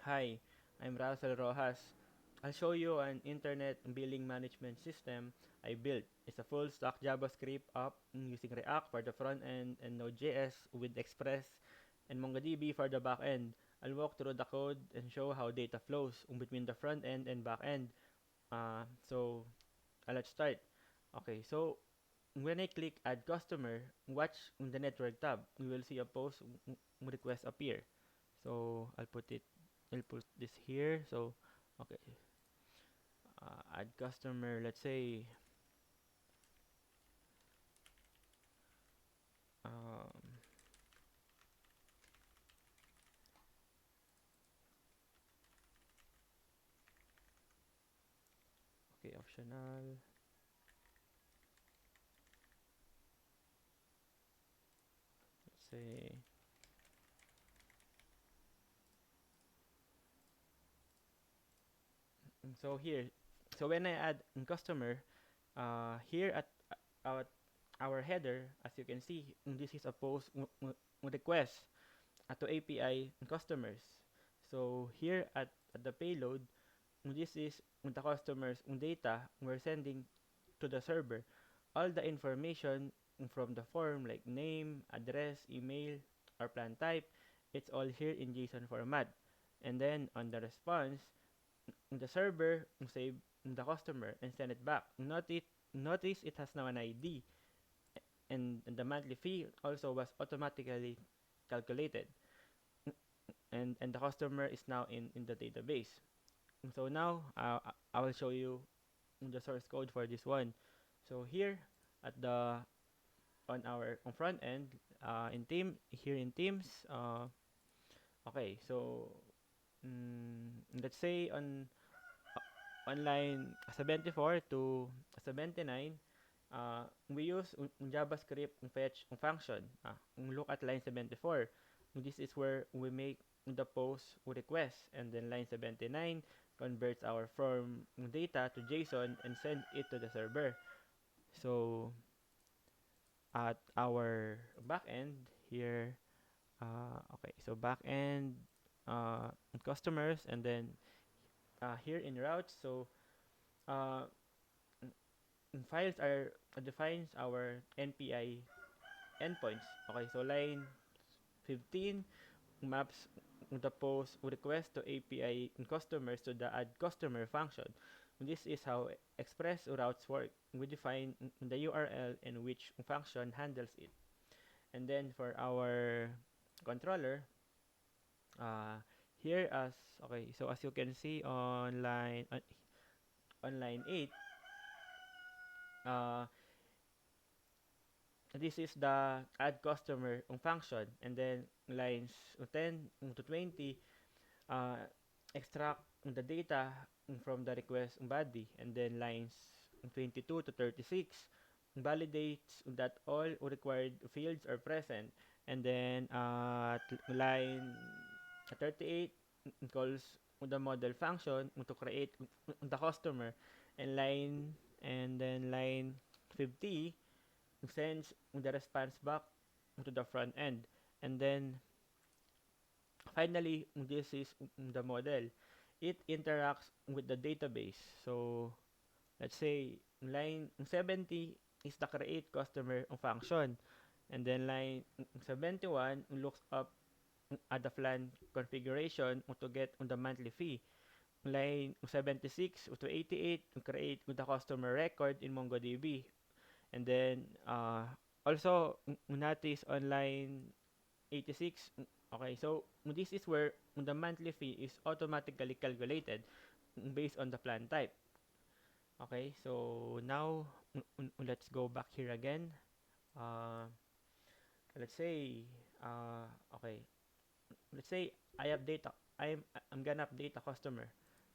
Hi, I'm Rafael Rojas. I'll show you an internet billing management system I built. It's a full stack JavaScript app using React for the front end and Node.js with Express and MongoDB for the back end. I'll walk through the code and show how data flows between the front end and back end. Let's start. Okay, so when I click Add Customer, watch on the Network tab, we will see a post request appear. So I'll put this here. So okay, add customer. Let's say um, okay, optional. Let's say so here. So when I add customer, here at our our header, as you can see, this is a post request to API customers. So here at the payload, this is the customer's data we're sending to the server. All the information from the form like name, address, email, or plan type, it's all here in JSON format. And then on the response, the server will save the customer and send it back. Notice it has now an ID, and the monthly fee also was automatically calculated, and the customer is now in the database. So now I will show you the source code for this one. So here at the on our on front end, in Teams, okay, so let's say on line 74 to 79, we use JavaScript fetch function. Look at line 74. This is where we make the post request, and then line 79 converts our form data to JSON and send it to the server. So at our backend here, okay, so backend customers, and then here in routes, so uh, files are defines our NPI endpoints. Okay, so line 15 maps the post request to API customers to the add customer function. This is how Express routes work. We define the URL and which function handles it. And then for our controller, uh, here as okay, so as you can see on line 8, uh, this is the add customer function, and then lines 10 to 20 uh, extract the data from the request body, and then lines 22 to 36 validates that all required fields are present, and then line 38 calls the model function to create the customer, and line 50 sends the response back to the front end. And then finally, this is the model. It interacts with the database. So let's say line 70 is the create customer function. And then line 71 looks up at the plan configuration to get the monthly fee. Line 76 to 88 to create the customer record in MongoDB. And then also notice on line 86. Okay, so this is where the monthly fee is automatically calculated based on the plan type. Okay, so now let's go back here again. Uh, let's say, okay, let's say I'm gonna update a customer.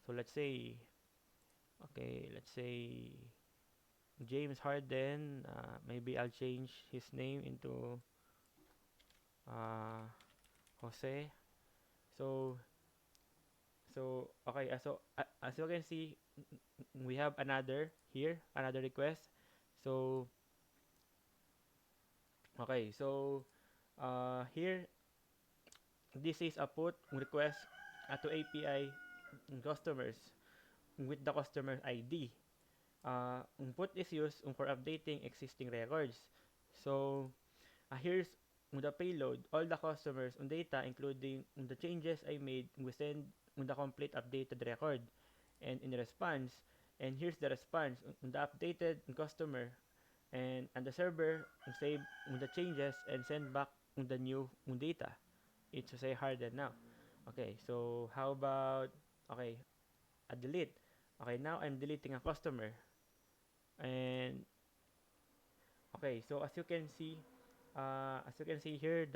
So let's say, okay, let's say James Harden. Maybe I'll change his name into uh, Jose. So okay, as you can see, we have another request. So here this is a put request to API customers with the customer ID. Put is used for updating existing records. So here's the payload. All the customers on data, including the changes I made, we send the complete updated record. And in response, and here's the response. The updated customer and the server save the changes and send back the new data. It's to say hardened now. Okay, so how about, okay, a delete. Okay, now I'm deleting a customer. And okay, so as you can see here,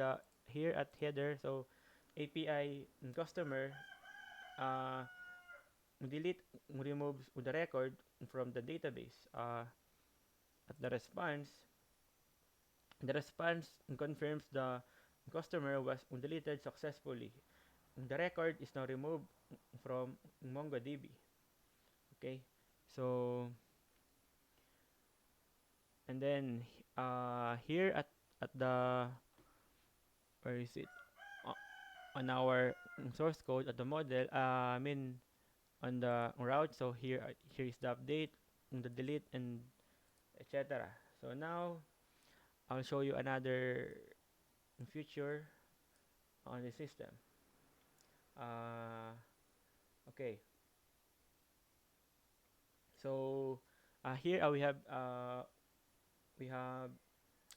here at header, so API customer uh, delete removes the record from the database. At the response confirms the customer was deleted successfully. The record is now removed from MongoDB. Okay, so and then here at the, where is it? Uh, on our source code at the model, I mean on the route. So here is the update, the delete, and etc. So now I'll show you another feature on the system. Uh, okay, so here we have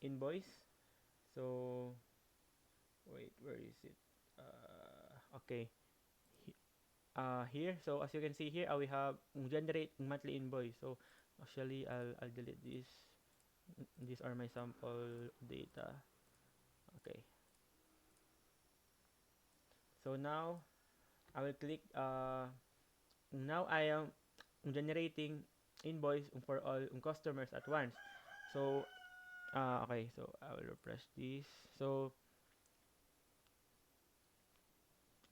invoice. So wait, where is it? Okay, here. So as you can see here, we have generate monthly invoice. So actually, I'll delete this. These are my sample data. Okay. So now I will click. Now I am generating invoice for all customers at once. So okay. So I will refresh this. So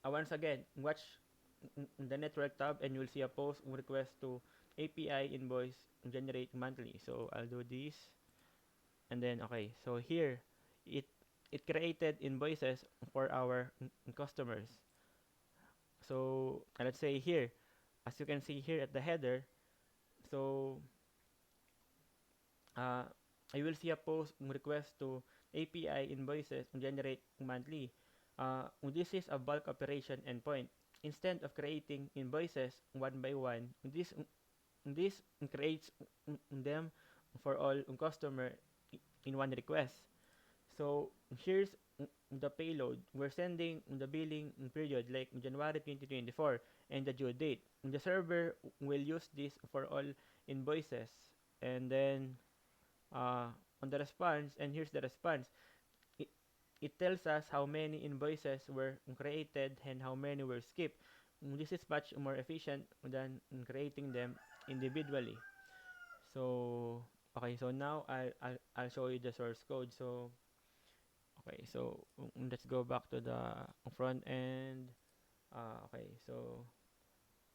once again, watch the network tab, and you'll see a post request to API invoice generate monthly. So I'll do this, and then okay. So here, it it created invoices for our customers. So let's say here, as you can see here at the header, so uh, I will see a post request to API invoices generate monthly. This is a bulk operation endpoint. Instead of creating invoices one by one, this creates them for all customer in one request. So here's the payload. We're sending the billing period like January 2024 and the due date. The server will use this for all invoices. And then on the response, and here's the response. It, it tells us how many invoices were created and how many were skipped. This is much more efficient than creating them individually. So okay, so now I'll show you the source code. So okay, so let's go back to the front end. Okay, so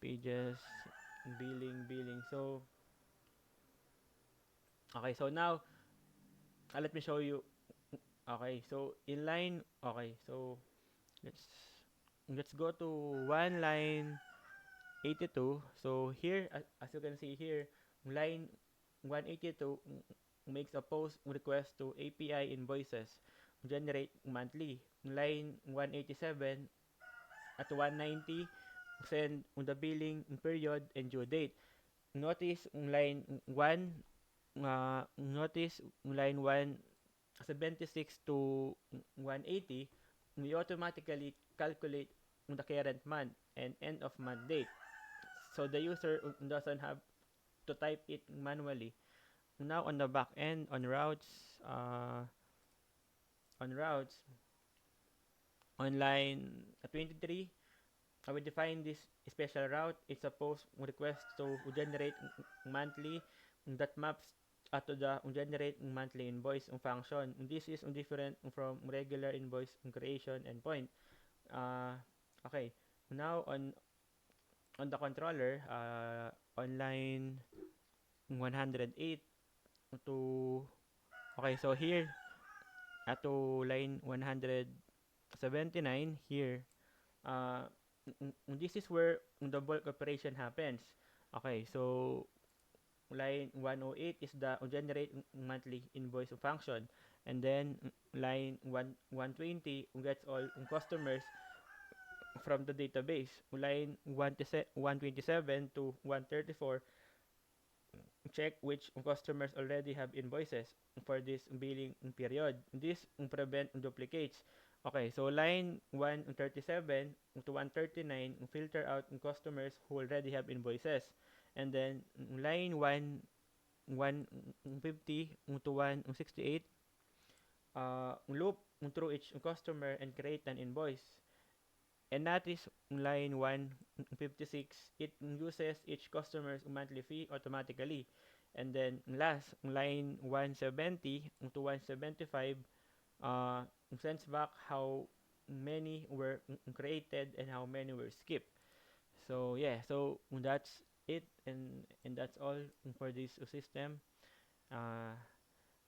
pages, billing. So okay, so now let me show you. Okay, so inline. Okay, so let's let's go to one line 82. So here, as you can see here, line 182 makes a post request to API invoices generate monthly. Line 187 at 190 send the billing period and due date. Notice line 1 notice line 176 to 180, we automatically calculate the current month and end of month date. So the user doesn't have to type it manually. Now on the back end, on routes, on line 23, I will define this special route. It's a post request to generate monthly that maps to the generate monthly invoice function. This is different from regular invoice creation endpoint. Uh, okay, now on the controller, on line 108 to, okay, so here to line 179 here, uh, this is where the bulk operation happens. Okay, so line 108 is the generate monthly invoice function, and then line 120 gets all customers from the database. Line 127 to 134 check which customers already have invoices for this billing period. This prevent duplicates. Okay, so line 137 to 139 filter out customers who already have invoices. And then line 150 to 168 loop through each customer and create an invoice. And that is line 156. It uses each customer's monthly fee automatically. And then last, line 170 to 175 uh, sends back how many were created and how many were skipped. So yeah, so that's it, and that's all for this system. Uh,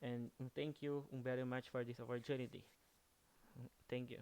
and thank you very much for this opportunity. Thank you.